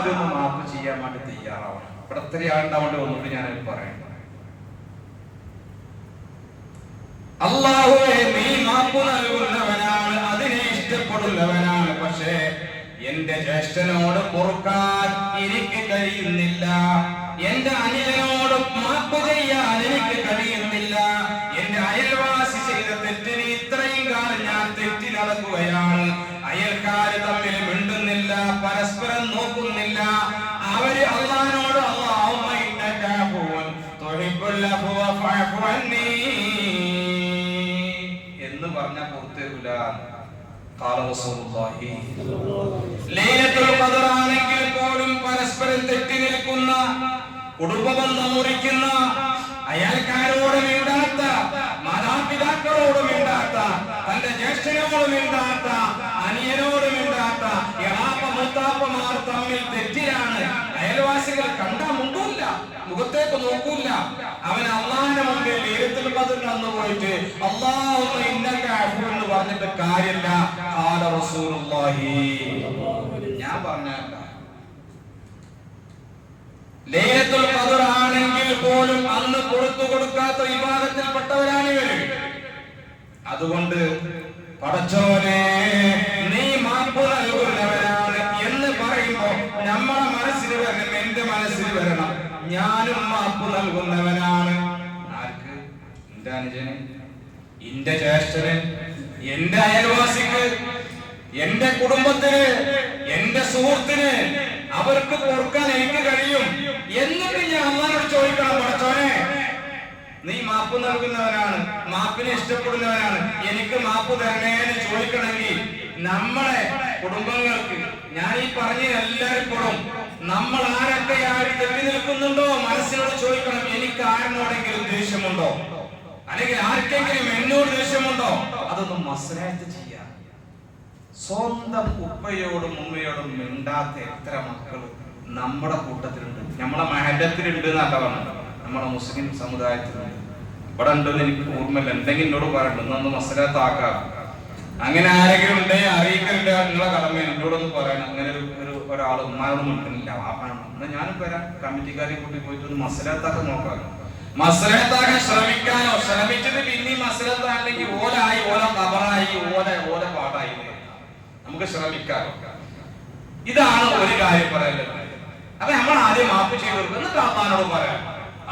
ആദ്യം മാപ്പ് ചെയ്യാൻ വേണ്ടി തയ്യാറാവണം. ഇവിടെ ഒത്തിരി ആളുണ്ടാവേണ്ടി വന്നിട്ട് ഞാനത് പറയാം. അല്ലാഹുവേ, നീ മാപ്പ് നൽകുന്നവനാണ്, അതിനെ ഇഷ്ടപ്പെടുന്നവനാണ്. പക്ഷേ എന്റെ ജ്യേഷ്ഠനോട് പൊറുക്കാൻ എനിക്ക് കഴിയുന്നില്ല, എന്റെ അനിയനോട് മാപ്പ് ചെയ്യാൻ എനിക്ക് കഴിയുന്നില്ല, എന്റെ അയൽവാസി ചെയ്ത തെറ്റിന് ഇത്രയും കാലം ഞാൻ തെറ്റി നടക്കുകയാണ്. അയൽക്കാര് തമ്മിൽ മിണ്ടുന്നില്ല, പരസ്പരം നോക്കുന്നില്ല. അവര് അല്ലാഹുവിനോട് അല്ലാഹുമ്മ ഇന്നക അഫ്വുൻ തുഹിബ്ബുൽ അഫ്വ ഫഅഫു അന്നീ എന്ന് പറഞ്ഞ പുറത്തേക്കില്ല. ലൈലത്തുൽ ഖദർ ആണെങ്കിൽ പോലും പരസ്പരം തെറ്റി നിൽക്കുന്ന, കുടുംബബന്ധം മുറിക്കുന്ന, അയൽക്കാരോട് മിണ്ടാത്ത, മാതാപിതാക്കളോട് മിണ്ടാത്ത, തന്റെ ജ്യേഷ്ഠനോട് മിണ്ടാത്ത, അനിയനോട് മിണ്ടാത്ത എളാപ്പ മുത്താപ്പമാർ തമ്മിൽ തെറ്റിലാണ്. അയൽവാസികൾ കണ്ടാ മുണ്ടൂല്ല, മുഖത്തേക്ക് നോക്കൂല. അവൻ അല്ലാഹുവിന്റെ മുമ്പിൽ ലൈലത്തുൽ ഖദർ അന്ന് പോയിട്ട് അല്ലാഹുമ്മ ഇന്നക അഫ്വു എന്ന് പറഞ്ഞിട്ട് കാര്യമില്ല. ഖാല റസൂലുള്ളാഹി, ഞാൻ പറഞ്ഞല്ല, ലൈലത്തുൽ ഖദർ ആണെങ്കിൽ പോലും അന്ന് പുറത്തു കൊടുക്കാത്ത വിഭാഗത്തിൽപ്പെട്ടവരാണ് ഇവര്. അതുകൊണ്ട് പടച്ചോനെ, നീ മാപ്പ് നൽകുന്നവരാണ് എന്ന് പറയുമ്പോ നമ്മളെ മനസ്സിൽ വരണം, എന്റെ മനസ്സിൽ വരണം, ഞാനും മാപ്പ് നൽകുന്നവനാണ്. ആർക്ക്? എന്റെ അനുജന്, എന്റെ ജ്യേഷ്ഠന്, എന്റെ അയൽവാസിക്ക്, എന്റെ കുടുംബത്തിന്, എന്റെ സുഹൃത്തിന്, അവർക്ക് പൊറുക്കാൻ എനിക്ക് കഴിയും. എന്നിട്ട് ഞാൻ അല്ലാഹുവോട് ചോദിക്കണം, പടച്ചോനെ, നീ മാപ്പ് നൽകുന്നവനാണ്, മാപ്പിനെ ഇഷ്ടപ്പെടുന്നവനാണ്, എനിക്ക് മാപ്പ് തരണേന്ന് ചോദിക്കണമെങ്കിൽ നമ്മളെ കുടുംബങ്ങൾക്ക്, ഞാൻ ഈ പറഞ്ഞ എല്ലാവരും പെടും, നമ്മൾ ആരൊക്കെ ആര് തെറ്റി നിൽക്കുന്നുണ്ടോ മനസ്സിനോട് ചോദിക്കണം, എനിക്ക് ആരിനോടെങ്കിലും ദേഷ്യമുണ്ടോ, അല്ലെങ്കിൽ ആർക്കെങ്കിലും എന്നോട് ദേഷ്യമുണ്ടോ, അതൊന്നും മസ്ലഹത്ത് ചെയ്യാം. സ്വന്തം ഉപ്പയോടും ഉമ്മയോടും മിണ്ടാത്ത എത്ര മക്കൾ നമ്മുടെ കൂട്ടത്തിലുണ്ട്, നമ്മളെ മഹല്ലത്തിലുണ്ട് എന്നല്ല പറഞ്ഞത്, നമ്മുടെ മുസ്ലിം സമുദായത്തിലുണ്ട്. ഇവിടെ ഉണ്ടെന്ന് എനിക്ക് ഓർമ്മയില്ല, എന്തെങ്കിലും എന്നോട് പറയണ്ട, ഒന്ന് മസ്ലഹത്താക്കാം. അങ്ങനെ ആരെങ്കിലും ഉണ്ടെങ്കിൽ അറിയിക്കലില്ല, നിങ്ങളെ കടമ എന്നോടൊന്ന് പറയണം. അങ്ങനെ ഒരാൾ ഉമ്മാനോട് നിൽക്കുന്നില്ല, വാപ്പാനോട്, എന്നാൽ ഞാനും വരാം, കമ്മിറ്റിക്കാരെ കൂട്ടി പോയിട്ട് ഒന്ന് മസ്ലഹത്താക്കാൻ നോക്കാം. മസ്ലഹത്താക്കാൻ ശ്രമിക്കാനോ, ശ്രമിച്ചിട്ട് പിന്നെ മസ്ലഹത്താണെങ്കിൽ ഓലായി, ഓല കബറായി, ഓല പാട്ടായി, നമുക്ക് ശ്രമിക്കാനോ. ഇതാണ് ഒരു കാര്യം പറയുന്നത്. അപ്പൊ നമ്മൾ ആദ്യം മാപ്പ് ചെയ്തു കൊടുക്കും, എന്നിട്ട് അല്ലാഹുവിനോട് പറയാം.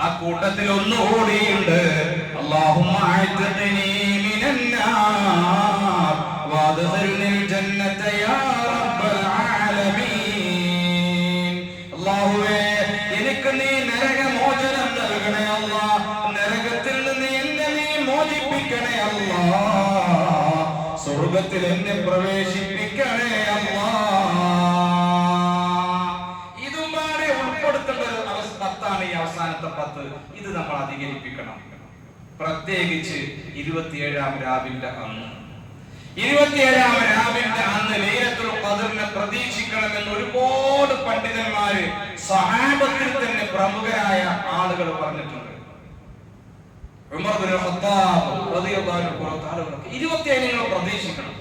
ആ കൂട്ടത്തിൽ ഒന്നുകൂടിയുണ്ട്, അല്ലാഹുമ്മ അഅ്തിനി മിനന്നാർ വഅദ്ഖിൽനിൽ ജന്നത യാ റബ്ബൽ ആലമീൻ. അല്ലാഹുവേ, എനിക്ക് നീ നരകമോചനം നൽകണേ അല്ലാഹ്, നരകത്തിൽ നിന്ന് എന്നെ നീ മോചിപ്പിക്കണേ അല്ലാഹ്, സ്വർഗ്ഗത്തിൽ എന്നെ പ്രവേശിപ്പിക്കണേ അല്ലാഹ്. ഇതും പാടെ ഉൾപ്പെടുത്തേണ്ട ഒരു പത്താണ് ഈ അവസാനത്തെ 10. ഇത് നമ്മൾ അധികരിപ്പിക്കണം. പ്രത്യേകിച്ച് 27-ാം രാവിന്റെ അന്ന്, 27-ാം രാവിന്റെ അന്ന് ലൈലത്തുൽ ഖദറിനെ പ്രതീക്ഷിക്കണമെന്ന് ഒരുപാട് പണ്ഡിതന്മാര്, സ്വഹാബത്തിൽ തന്നെ പ്രമുഖരായ ആളുകൾ പറഞ്ഞിട്ടുണ്ട്. ഉമർ ബിൻ ഖത്താബ് റളിയല്ലാഹു അൻഹു 27 നിങ്ങൾ പ്രതീക്ഷിക്കണം.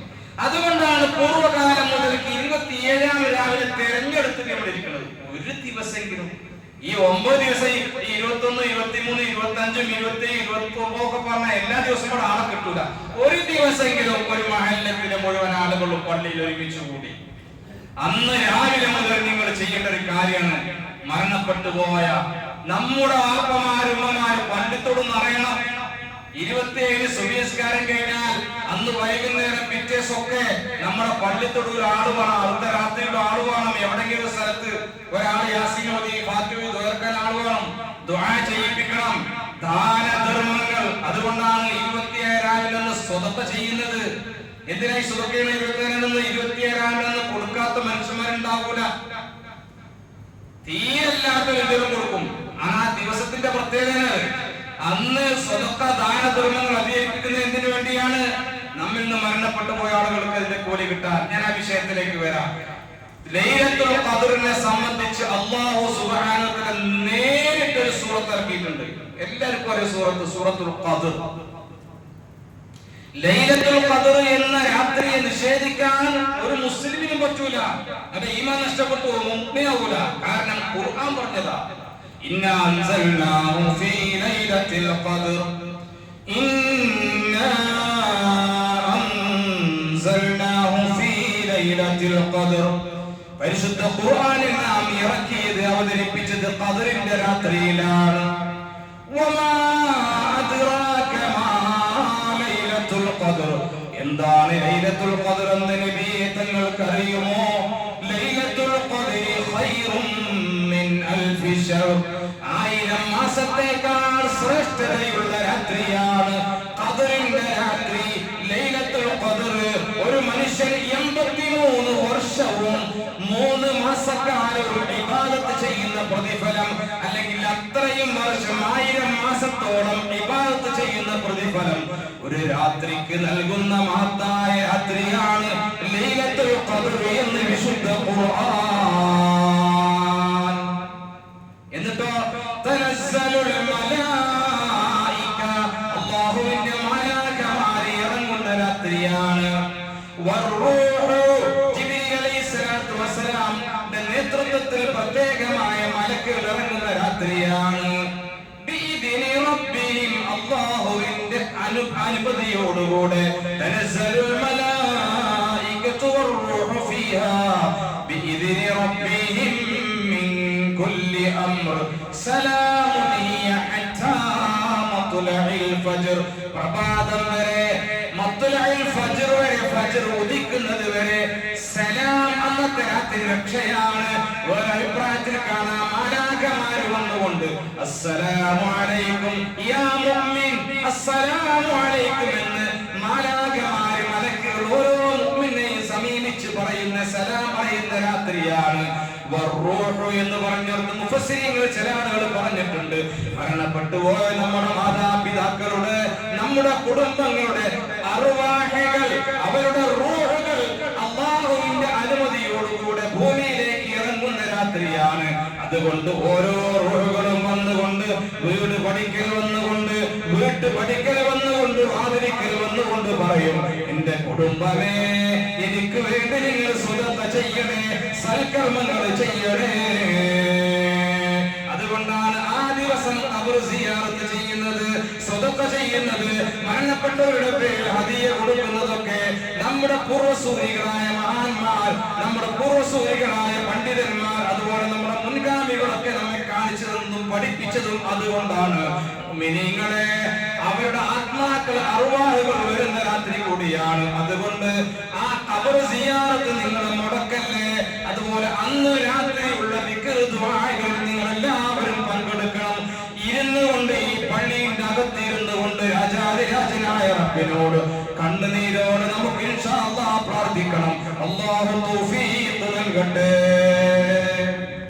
അതുകൊണ്ടാണ് പൂർവ്വകാലം മുതൽ 27-ാം രാവിലെ തെരഞ്ഞെടുത്തിട്ട് ഇവിടെ ഇരിക്കുന്നത്. ഒരു ദിവസമെങ്കിലും ഈ 9 ദിവസം, 21, 23, 25, 27, 29 ഒക്കെ പറഞ്ഞ എല്ലാ ദിവസവും കൂടെ ആളെ കിട്ടൂല. ഒരു ദിവസമെങ്കിലും ഒരു മഹല്ലത്തിലെ മുഴുവൻ ആളുകളും പള്ളിയിൽ ഒരുമിച്ച് കൂടി അന്ന് രാവിലെ മുതൽ നിങ്ങൾ ചെയ്യേണ്ട ഒരു കാര്യമാണ്, മരണപ്പെട്ടു പോയ നമ്മുടെ വാപ്പമാര്, ഉമ്മമാര് പള്ളിത്തോടും അറിയണം. 27 സുബഹിസ്കാരം കഴിഞ്ഞാൽ അന്ന് വൈകുന്നേരം പിറ്റേസൊക്കെ നമ്മുടെ പള്ളിത്തൊടുവിൽ ആള് വേണം, അർദ്ധരാത്രിയിൽ ആള് വേണം. എവിടെയെങ്കിലും സ്ഥലത്ത് ഒരാൾ യാസീൻ ഓതി ഫാത്തിഹ ഓതാൻ ആള് വേണം, ദുആ ചെയ്യിപ്പിക്കണം. ദാനധർമ്മങ്ങൾ, അതുകൊണ്ടാണ് 27 സ്വതക്ക ചെയ്യുന്നത്. എന്തിനായി സ്വതക്കയാണ് 27 കൊടുക്കാത്ത മനുഷ്യന്മാരുണ്ടാവൂല. തീരല്ലാത്ത എന്തെങ്കിലും കൊടുക്കും. ആ ദിവസത്തിന്റെ പ്രത്യേകത അന്ന് സ്വതക്ക ദാനധർമ്മങ്ങൾ അധികരിപ്പിക്കുന്നത് എന്തിനു വേണ്ടിയാണ്? നമ്മിൽ നിന്ന് മരണപ്പെട്ടു പോയ ആളുകൾക്ക് അതിന്റെ കൂലി കിട്ടാൻ. ഞാൻ ആ വിഷയത്തിലേക്ക് വരാം. ലൈലത്തുൽ ഖദറിനെ സംബന്ധിച്ച് അല്ലാഹു സുബ്ഹാനഹു വ തആല നേരിട്ട് ഒരു സൂറത്ത് ഇറക്കിയിട്ടുണ്ട്. എല്ലാവർക്കും ഒരു സൂറത്ത്, സൂറത്തുൽ ഖദർ. ലൈലത്തുൽ ഖദർ എന്ന രാത്രിയെ നിഷേധിക്കാൻ ഒരു മുസ്ലിമിനും പറ്റൂല. അത് ഈമാൻ നഷ്ടപ്പെട്ടു പോകും, മുഅ്മിനാവൂല. കാരണം ഖുർആൻ പറഞ്ഞതാ, ഇന്നാ അൻസൽനാഹു ഫീ ലൈലത്തിൽ ഖദർ, ഇന്നാ അൻസൽനാഹു ഫീ ലൈലത്തിൽ ഖദർ. പരിശുദ്ധ ഖുർആനിൽ നാം ഇറക്കിയത്, അവതരിപ്പിച്ചത് ഖദറിന്റെ രാത്രിയിലാണ്. വമാ അദ്റാക മാ ലൈലത്തുൽ ഖദർ, എന്താണ് ലൈലത്തുൽ ഖദർ എന്ന് നബിയെ തങ്ങൾക്ക് അറിയുമോ? ലൈലത്തുൽ ഖദരി ഖൈറും മിൻ അൽഫി ശഹർ, 1000 മാസത്തേക്കാൾ ശ്രേഷ്ഠതയുള്ള രാത്രിയാണ് ഖദറിന്റെ രാത്രി. ലൈലത്തുൽ ഖദർ ഒരു മനുഷ്യൻ 83 വർഷവും 3 മാസക്കാലവും ഇബാദത്ത് ചെയ്യുന്ന പ്രതിഫലം, അല്ലെങ്കിൽ അത്രയും വർഷം 1000 മാസത്തോളം ഇബാദത്ത് ചെയ്യുന്ന പ്രതിഫലം ഒരു രാത്രിക്ക് നൽകുന്ന മഹത്തായ രാത്രിയാണ് ലൈലത്തുൽ ഖദർ എന്ന് വിശുദ്ധ ഖുർആൻ. എന്നിട്ടോ തനസ്സലുൽ മലായിക, അല്ലാഹുവിന്റെ മലായികമാർ ഇറങ്ങുന്ന രാത്രിയാണ്. വറൂഹു, ജിബ്രീൽ അലൈഹിസ്സലാത്തു വസ്സലാമിന്റെ നേതൃത്വത്തിൽ പ്രത്യേകമായ മലക്കുകൾ ഇറങ്ങുന്ന രാത്രിയാണ്. ബിഇദ്നി റബ്ബിഹിം, അല്ലാഹുവിന്റെ അനുമതിയോടുകൂടെ. തനസ്സലുൽ മലായികതു വറൂഹു ഫീഹാ ബിഇദ്നി റബ്ബിഹിം മിൻ കുല്ലി അംർ സലാമുൻ ഹിയ ഹത്താ മത്ലഇൽ ഫജ്ർ, പ്രഭാതം വരെ, മത്ലഇൽ ഫജ്ർ വരെ, ഫജ്ർ ഉദിക്കുന്നത് വരെ സലാം. അന്നത്തെ രാത്രി രക്ഷയാണ്. ഒരു അഭിപ്രായത്തിൽ കാണാം, മലാക്കമാർ വന്നുകൊണ്ട് അസ്സലാമു അലൈക്കും യാ മുഅ്മിൻ, അസ്സലാമു അലൈക്കും എന്ന് മലാക്കമാർ, മലക്കുകൾ ഓരോ മുഅ്മിനെയും സമീപിച്ച് പറയുന്ന, സലാം പറയുന്ന രാത്രിയാണ്. വറൂഹു എന്ന് പറഞ്ഞിട്ട് മുഫസ്സിരീങ്ങൾ ചില ആളുകൾ പറഞ്ഞിട്ടുണ്ട്, മരണപ്പെട്ടു പോയ നമ്മുടെ മാതാപിതാക്കളുടെ, നമ്മുടെ കുടുംബങ്ങളുടെ അർവാഹകൾ, അവരുടെ റൂഹുകൾ അല്ലാഹുവിന്റെ അനുമതിയോടുകൂടെ ഭൂമിയിലേക്ക് ഇറങ്ങുന്ന രാത്രിയാണ്. അതുകൊണ്ട് ഓരോ റൂഹുകളും വന്നുകൊണ്ട്, വീട് പഠിക്കൽ വന്നുകൊണ്ട്, വീട്ടുപടിക്കൽ വന്നുകൊണ്ട്, വാതിലിക്കൽ വന്നുകൊണ്ട് പറയും, എന്റെ കുടുംബമേ, എനിക്ക് വേണ്ടി നിങ്ങൾ സ്വതന്ത്ര ചെയ്യണേ, സൽക്കർമ്മങ്ങൾ ചെയ്യണേ. അതുകൊണ്ടാണ് ആ ദിവസം ഖബർ സിയാറത്ത് ചെയ്യുന്നത്, സ്വതന്ത്ര ചെയ്യുന്നത്, മരണപ്പെട്ടവരുടെ പേരിൽ ഹദിയ കൊടുക്കുന്നതൊക്കെ നമ്മുടെ പൂർവ്വസൂരികളായ മഹാന്മാർ, നമ്മുടെ പൂർവ്വസൂരികളായ പണ്ഡിതന്മാർ, അതുപോലെ നമ്മുടെ മുൻഗാമികളൊക്കെ നമ്മെ കാണിച്ചതെന്നും പഠിപ്പിച്ചതും അതുകൊണ്ടാണ്. മുഅ്മിനീങ്ങളെ, അവരുടെ ആത്മാക്കൾ, അർവാഹുകൾ വരുന്ന രാത്രി കൂടിയാണ്. അതുകൊണ്ട് ആ ഖബർ സിയാറത്ത് നിങ്ങൾ മുടക്കല്ലേ. അതുപോലെ അന്ന് രാത്രിയുള്ള ദിക്ർ ദുആകൾ നിങ്ങൾ എല്ലാവരും പങ്കെടുക്കണം. ഇരുന്നു കൊണ്ട്, ഈ പള്ളിയുടെ അകത്തിരുന്നു കൊണ്ട് രാജാതിരാജനായ റബ്ബിനോട് കണ്ണുനീരോട് നമുക്ക് ഇൻഷാ അല്ലാഹ് പ്രാർത്ഥിക്കണം. അല്ലാഹു തൗഫീഖ് നൽകട്ടെ.